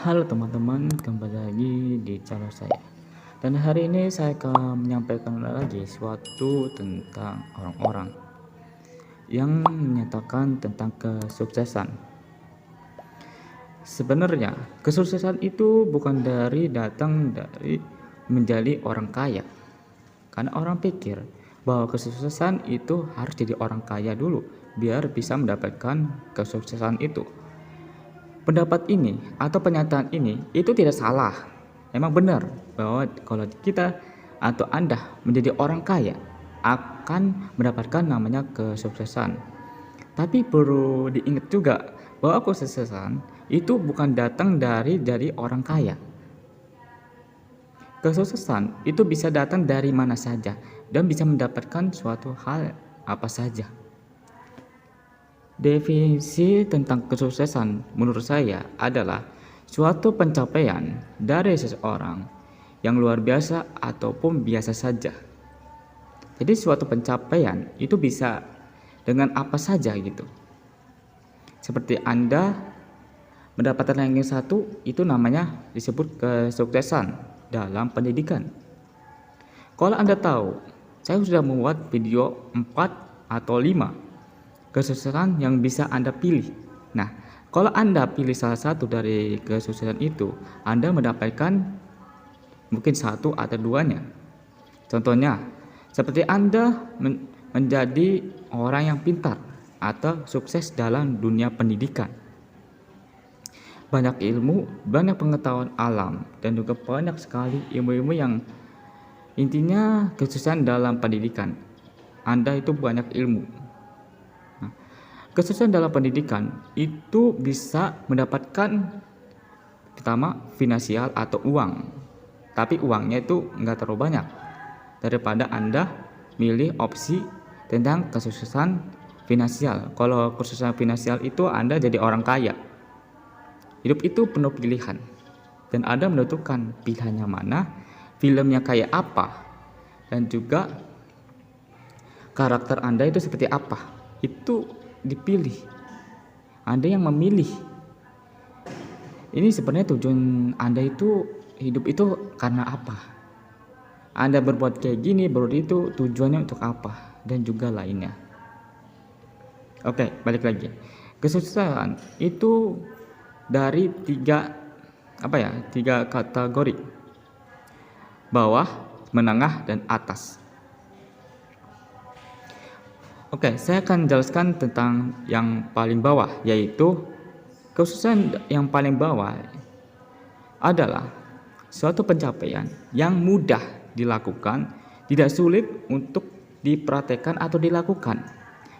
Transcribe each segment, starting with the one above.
Halo teman-teman, kembali lagi di channel saya. Dan hari ini saya akan menyampaikan lagi suatu tentang orang-orang yang menyatakan tentang kesuksesan. Sebenarnya, kesuksesan itu bukan datang dari menjadi orang kaya. Karena orang pikir bahwa kesuksesan itu harus jadi orang kaya dulu biar bisa mendapatkan kesuksesan itu. Pendapat ini atau pernyataan ini itu tidak salah. Memang benar bahwa kalau kita atau Anda menjadi orang kaya akan mendapatkan namanya kesuksesan. Tapi perlu diingat juga bahwa kesuksesan itu bukan datang dari orang kaya. Kesuksesan itu bisa datang dari mana saja dan bisa mendapatkan suatu hal apa saja. Definisi tentang kesuksesan menurut saya adalah suatu pencapaian dari seseorang yang luar biasa ataupun biasa saja. Jadi suatu pencapaian itu bisa dengan apa saja gitu. Seperti Anda mendapatkan ranking 1 itu namanya disebut kesuksesan dalam pendidikan. Kalau Anda tahu, saya sudah membuat video 4 atau 5 kesuksesan yang bisa Anda pilih. Nah, kalau Anda pilih salah satu dari kesuksesan itu, Anda mendapatkan mungkin satu atau duanya. Contohnya, seperti Anda menjadi orang yang pintar atau sukses dalam dunia pendidikan. Banyak ilmu, banyak pengetahuan alam, dan juga banyak sekali ilmu-ilmu yang intinya kesuksesan dalam pendidikan. Anda itu banyak ilmu. Kesuksesan dalam pendidikan itu bisa mendapatkan pertama finansial atau uang, tapi uangnya itu nggak terlalu banyak daripada Anda milih opsi tentang kesuksesan finansial. Kalau kesuksesan finansial itu Anda jadi orang kaya. Hidup itu penuh pilihan dan Anda menentukan pilihannya mana, filmnya kayak apa, dan juga karakter Anda itu seperti apa. Itu dipilih. Anda yang memilih. Ini sebenarnya tujuan Anda itu hidup itu karena apa? Anda berbuat kayak gini, berarti itu tujuannya untuk apa dan juga lainnya. Oke, balik lagi. Kesuksesan itu dari tiga kategori. Bawah, menengah, dan atas. Oke, saya akan jelaskan tentang yang paling bawah, yaitu kesuksesan yang paling bawah adalah suatu pencapaian yang mudah dilakukan, tidak sulit untuk dipraktekkan atau dilakukan.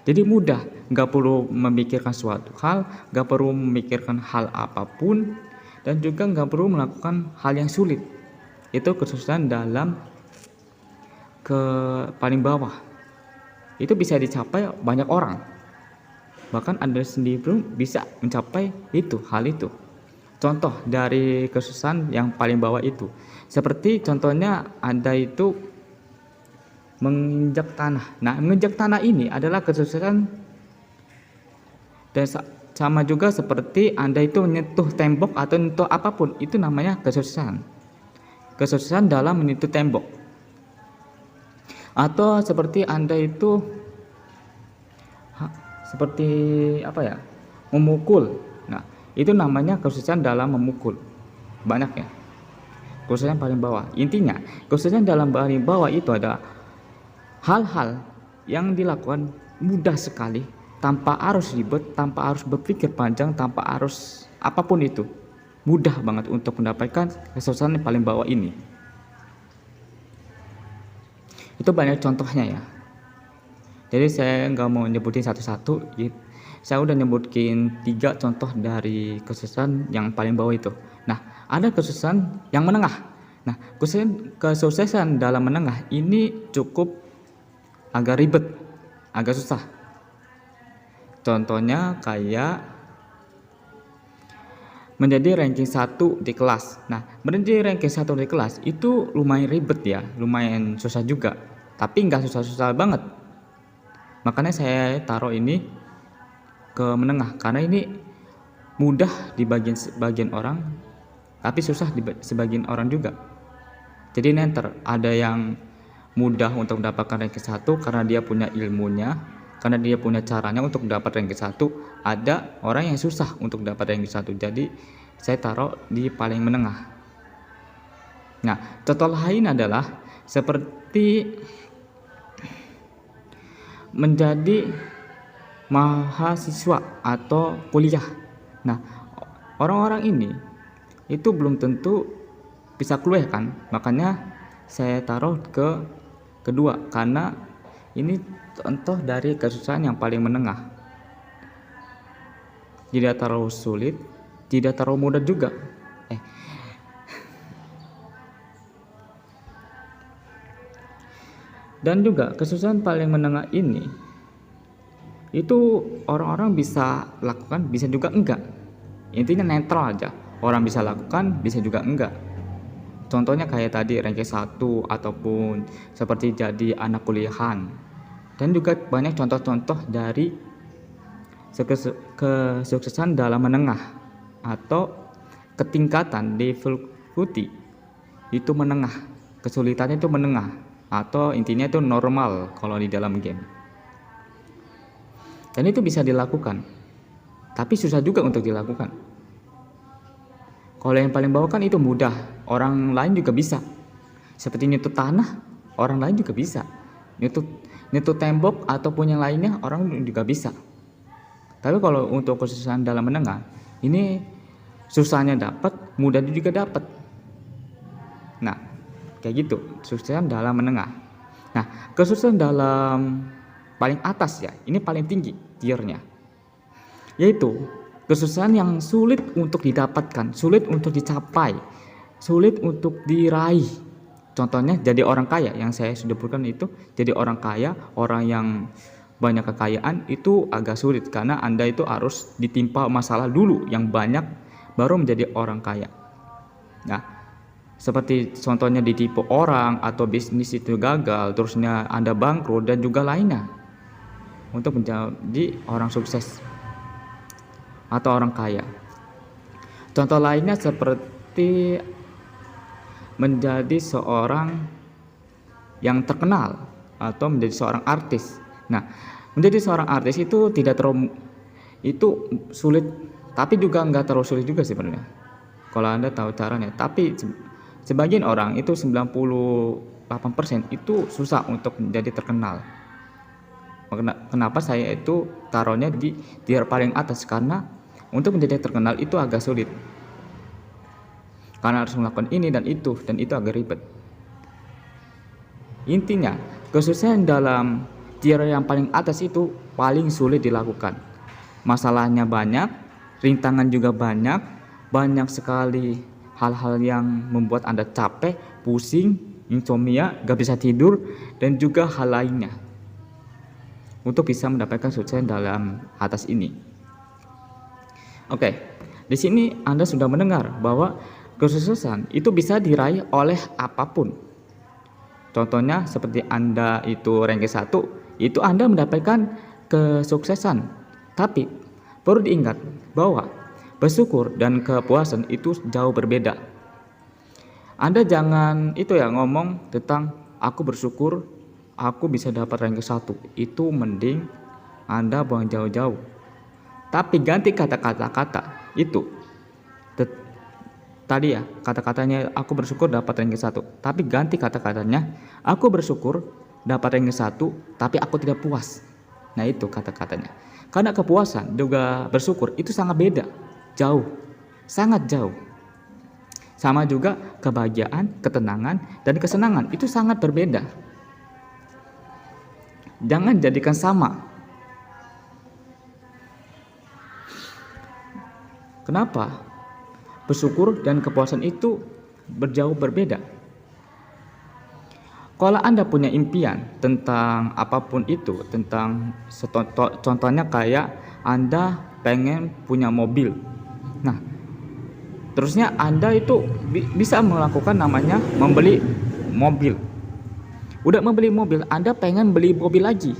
Jadi mudah, nggak perlu memikirkan suatu hal, nggak perlu memikirkan hal apapun, dan juga nggak perlu melakukan hal yang sulit. Itu kesuksesan dalam paling bawah. Itu bisa dicapai banyak orang. Bahkan Anda sendiri pun bisa mencapai hal itu. Contoh dari kesuksesan yang paling bawah itu, seperti contohnya Anda itu menginjak tanah. Nah, menginjak tanah ini adalah kesuksesan, dan sama juga seperti Anda itu menyentuh tembok atau menyentuh apapun, itu namanya kesuksesan. Kesuksesan dalam menyentuh tembok. Atau seperti Anda itu memukul. Nah, itu namanya kesuksesan dalam memukul. Banyak ya. Kesuksesan paling bawah. Intinya, kesuksesan dalam paling bawah itu ada hal-hal yang dilakukan mudah sekali, tanpa harus ribet, tanpa harus berpikir panjang, tanpa harus apapun itu. Mudah banget untuk mendapatkan kesuksesan yang paling bawah ini. Itu banyak contohnya ya. Jadi saya nggak mau nyebutin satu-satu. Saya udah nyebutin 3 contoh dari kesuksesan yang paling bawah itu. Nah, ada kesuksesan yang menengah. Nah, kesuksesan dalam menengah ini cukup agak ribet, agak susah. Contohnya kayak menjadi ranking 1 di kelas. Nah, menjadi ranking 1 di kelas itu lumayan ribet ya, lumayan susah juga. Tapi nggak susah-susah banget. Makanya saya taruh ini ke menengah, karena ini mudah di bagian orang tapi susah di sebagian orang juga. Jadi nenter, ada yang mudah untuk mendapatkan ranking 1 karena dia punya ilmunya, karena dia punya caranya untuk dapat ranking 1. Ada orang yang susah untuk dapat ranking 1. Jadi saya taruh di paling menengah. Nah, contoh lain adalah seperti menjadi mahasiswa atau kuliah. Nah, orang-orang ini itu belum tentu bisa kuliah kan, makanya saya taruh ke kedua karena ini contoh dari kesusahan yang paling menengah. Tidak terlalu sulit, tidak terlalu mudah juga. Dan juga kesusahan paling menengah ini itu orang-orang bisa lakukan, bisa juga enggak. Intinya netral aja. Orang bisa lakukan, bisa juga enggak. Contohnya kayak tadi ranking 1 ataupun seperti jadi anak kuliahan. Dan juga banyak contoh-contoh dari kesuksesan dalam menengah atau ketingkatan difficulty itu menengah, kesulitannya itu menengah atau intinya itu normal kalau di dalam game. Dan itu bisa dilakukan, tapi susah juga untuk dilakukan. Kalau yang paling bawah kan itu mudah, orang lain juga bisa. Seperti nyetut tanah, orang lain juga bisa. Nyetut tembok ataupun yang lainnya, orang juga bisa. Tapi kalau untuk kesusahan dalam menengah, ini susahnya dapat, mudahnya juga dapat. Nah, kayak gitu, kesusahan dalam menengah. Nah, kesusahan dalam paling atas ya, ini paling tinggi tiernya, yaitu kesusahan yang sulit untuk didapatkan, sulit untuk dicapai, sulit untuk diraih. Contohnya jadi orang kaya, yang saya sudah sebutkan itu jadi orang kaya, orang yang banyak kekayaan itu agak sulit karena Anda itu harus ditimpa masalah dulu yang banyak baru menjadi orang kaya. Nah, seperti contohnya ditipu orang atau bisnis itu gagal, terusnya Anda bangkrut dan juga lainnya untuk menjadi orang sukses atau orang kaya. Contoh lainnya seperti menjadi seorang yang terkenal atau menjadi seorang artis. Nah, menjadi seorang artis itu tidak terlalu itu sulit, tapi juga nggak terlalu sulit juga sebenarnya kalau Anda tahu caranya. Tapi sebagian orang itu 98% itu susah untuk menjadi terkenal. Kenapa saya itu taruhnya di tier paling atas? Karena untuk menjadi terkenal itu agak sulit, karena harus melakukan ini dan itu agak ribet. Intinya kesusahan dalam tier yang paling atas itu paling sulit dilakukan. Masalahnya banyak, rintangan juga banyak sekali hal-hal yang membuat Anda capek, pusing, insomnia, gak bisa tidur, dan juga hal lainnya untuk bisa mendapatkan sukses dalam atas ini. Oke, di sini Anda sudah mendengar bahwa kesuksesan itu bisa diraih oleh apapun. Contohnya seperti Anda itu ranking 1, itu Anda mendapatkan kesuksesan. Tapi perlu diingat bahwa bersyukur dan kepuasan itu jauh berbeda. Anda jangan itu ya ngomong tentang aku bersyukur aku bisa dapat ranking 1. Itu mending Anda buang jauh-jauh. Tapi ganti kata-kata itu. Tadi ya, kata-katanya aku bersyukur dapat ranking 1. Tapi ganti kata-katanya aku bersyukur dapat ranking 1, tapi aku tidak puas. Nah, itu kata-katanya. Karena kepuasan juga bersyukur itu sangat beda. Jauh. Sangat jauh. Sama juga kebahagiaan, ketenangan, dan kesenangan itu sangat berbeda. Jangan jadikan sama. Kenapa? Bersyukur dan kepuasan itu berjauh berbeda. Kalau Anda punya impian tentang apapun itu, tentang contohnya kayak Anda pengen punya mobil. Nah, terusnya Anda itu bisa melakukan namanya membeli mobil. Udah membeli mobil, Anda pengen beli mobil lagi,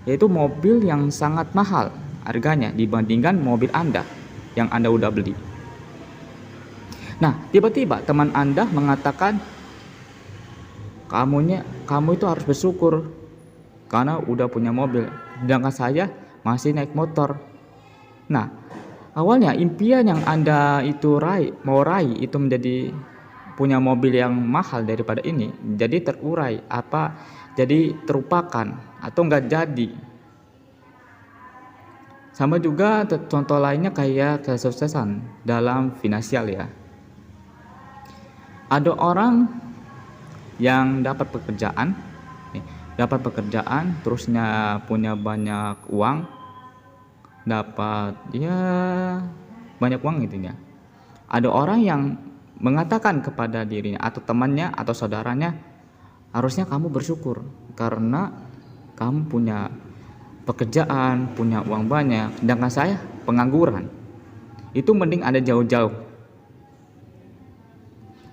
yaitu mobil yang sangat mahal harganya dibandingkan mobil Anda yang Anda udah beli. Nah, tiba-tiba teman Anda mengatakan kamu itu harus bersyukur karena udah punya mobil, sedangkan saya masih naik motor. Nah, awalnya impian yang Anda itu mau raih itu menjadi punya mobil yang mahal daripada ini, jadi terurai, jadi terlupakan atau nggak jadi. Sama juga contoh lainnya kayak kesuksesan dalam finansial ya. Ada orang yang dapat pekerjaan, terusnya punya banyak uang, dapat ya banyak uang gitu ya. Ada orang yang mengatakan kepada dirinya atau temannya atau saudaranya, harusnya kamu bersyukur karena kamu punya pekerjaan, punya uang banyak, sedangkan saya pengangguran. Itu mending Anda jauh-jauh.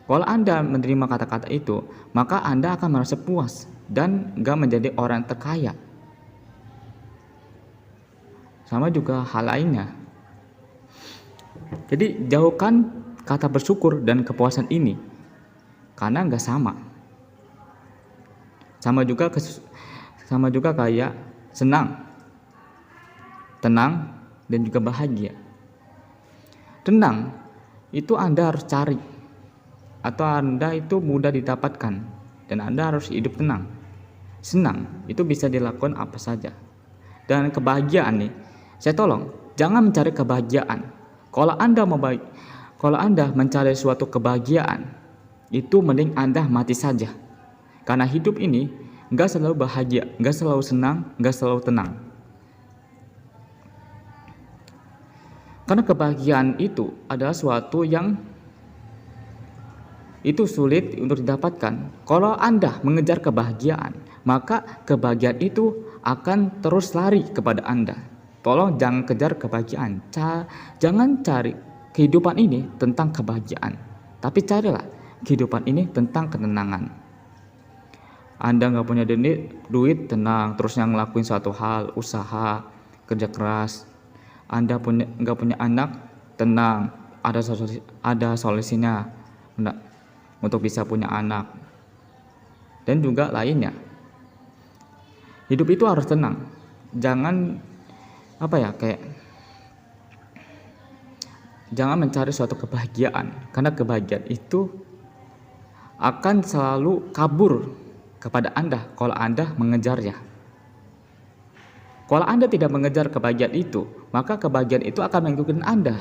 Kalau Anda menerima kata-kata itu, maka Anda akan merasa puas dan gak menjadi orang terkaya. Sama juga hal lainnya. Jadi jauhkan kata bersyukur dan kepuasan ini, karena gak sama. Sama juga kayak senang, tenang, dan juga bahagia. Tenang itu Anda harus cari, atau Anda itu mudah didapatkan, dan Anda harus hidup tenang. Senang itu bisa dilakukan apa saja. Dan kebahagiaan nih, saya tolong jangan mencari kebahagiaan. Kalau Anda mencari suatu kebahagiaan, itu mending Anda mati saja. Karena hidup ini gak selalu bahagia, gak selalu senang, gak selalu tenang. Karena kebahagiaan itu adalah suatu yang itu sulit untuk didapatkan. Kalau Anda mengejar kebahagiaan, maka kebahagiaan itu akan terus lari kepada Anda. Tolong jangan kejar kebahagiaan. Jangan cari kehidupan ini tentang kebahagiaan, tapi carilah kehidupan ini tentang ketenangan. Anda nggak punya duit, tenang, terusnya ngelakuin suatu hal, usaha, kerja keras. Anda nggak punya anak, tenang, ada solusinya untuk bisa punya anak, dan juga lainnya. Hidup itu harus tenang. Jangan jangan mencari suatu kebahagiaan, karena kebahagiaan itu akan selalu kabur kepada Anda kalau Anda mengejarnya. Kalau Anda tidak mengejar kebahagiaan itu, maka kebahagiaan itu akan mengikuti Anda.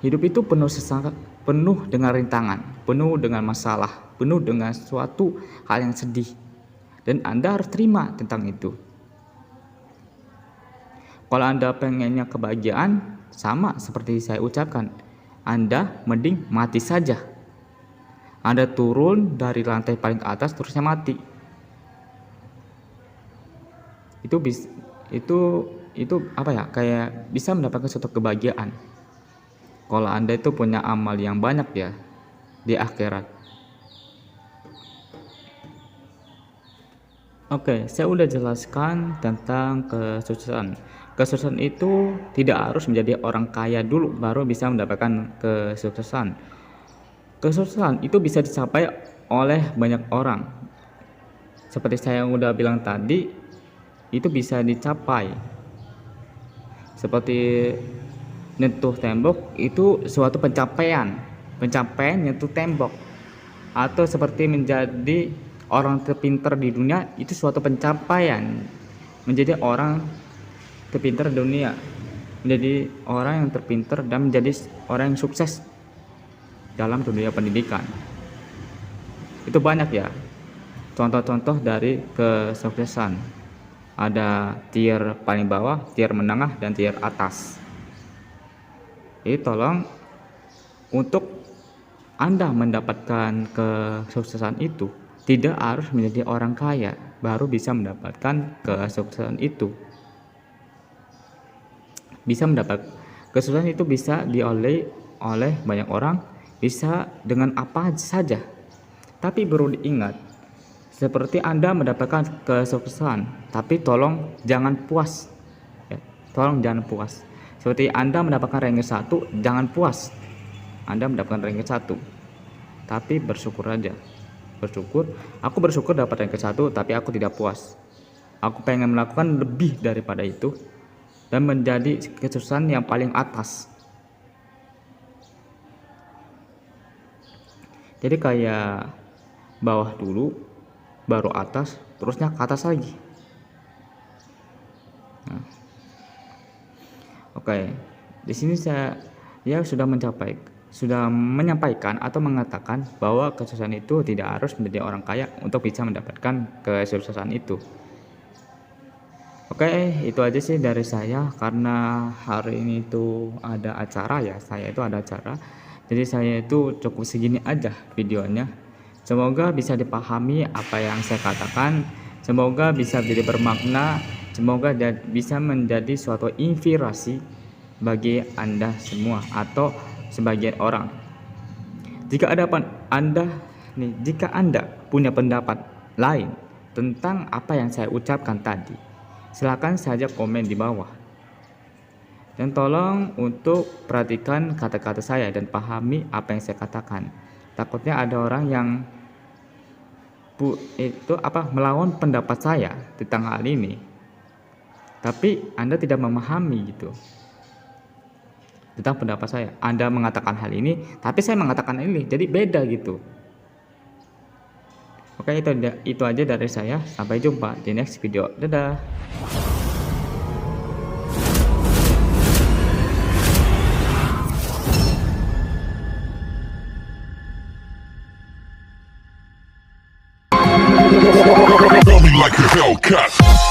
Hidup itu penuh dengan rintangan, penuh dengan masalah, penuh dengan suatu hal yang sedih, dan Anda harus terima tentang itu. Kalau Anda pengennya kebahagiaan, sama seperti saya ucapkan, Anda mending mati saja. Anda turun dari lantai paling ke atas terusnya mati. Itu kayak bisa mendapatkan suatu kebahagiaan. Kalau Anda itu punya amal yang banyak ya di akhirat. Oke, saya udah jelaskan tentang kesuksesan. Kesuksesan itu tidak harus menjadi orang kaya dulu baru bisa mendapatkan kesuksesan. Kesuksesan itu bisa dicapai oleh banyak orang. Seperti saya udah bilang tadi, itu bisa dicapai. Seperti nyentuh tembok itu suatu pencapaian nyentuh tembok, atau seperti menjadi orang terpintar di dunia, itu suatu pencapaian. Menjadi orang terpintar di dunia, menjadi orang yang terpintar dan menjadi orang yang sukses dalam dunia pendidikan. Itu banyak ya contoh-contoh dari kesuksesan. Ada tier paling bawah, tier menengah, dan tier atas. Jadi tolong, untuk Anda mendapatkan kesuksesan itu tidak harus menjadi orang kaya baru bisa mendapatkan kesuksesan itu. Kesuksesan itu bisa dioleh oleh banyak orang, bisa dengan apa saja. Tapi perlu diingat, seperti Anda mendapatkan kesuksesan, tapi tolong jangan puas. Tolong jangan puas. Seperti Anda mendapatkan rank 1, jangan puas Anda mendapatkan rank 1, tapi bersyukur aja. Aku bersyukur dapat rank 1, tapi aku tidak puas. Aku pengen melakukan lebih daripada itu dan menjadi kesuksesan yang paling atas. Jadi kayak bawah dulu, baru atas, terusnya ke atas lagi. Nah, oke, di sini saya sudah menyampaikan atau mengatakan bahwa kesuksesan itu tidak harus menjadi orang kaya untuk bisa mendapatkan kesuksesan itu. Oke, itu aja sih dari saya, karena hari ini itu ada acara ya, saya itu ada acara. Jadi saya itu cukup segini aja videonya. Semoga bisa dipahami apa yang saya katakan, semoga bisa jadi bermakna, semoga bisa menjadi suatu inspirasi bagi Anda semua atau sebagian orang. Jika Anda punya pendapat lain tentang apa yang saya ucapkan tadi, silakan saja komen di bawah. Dan tolong untuk perhatikan kata-kata saya dan pahami apa yang saya katakan. Takutnya ada orang yang melawan pendapat saya tentang hal ini, tapi Anda tidak memahami gitu tentang pendapat saya. Anda mengatakan hal ini, tapi saya mengatakan ini, jadi beda gitu. Oke, itu aja dari saya. Sampai jumpa di next video. Dadah. Run me like a Hellcat.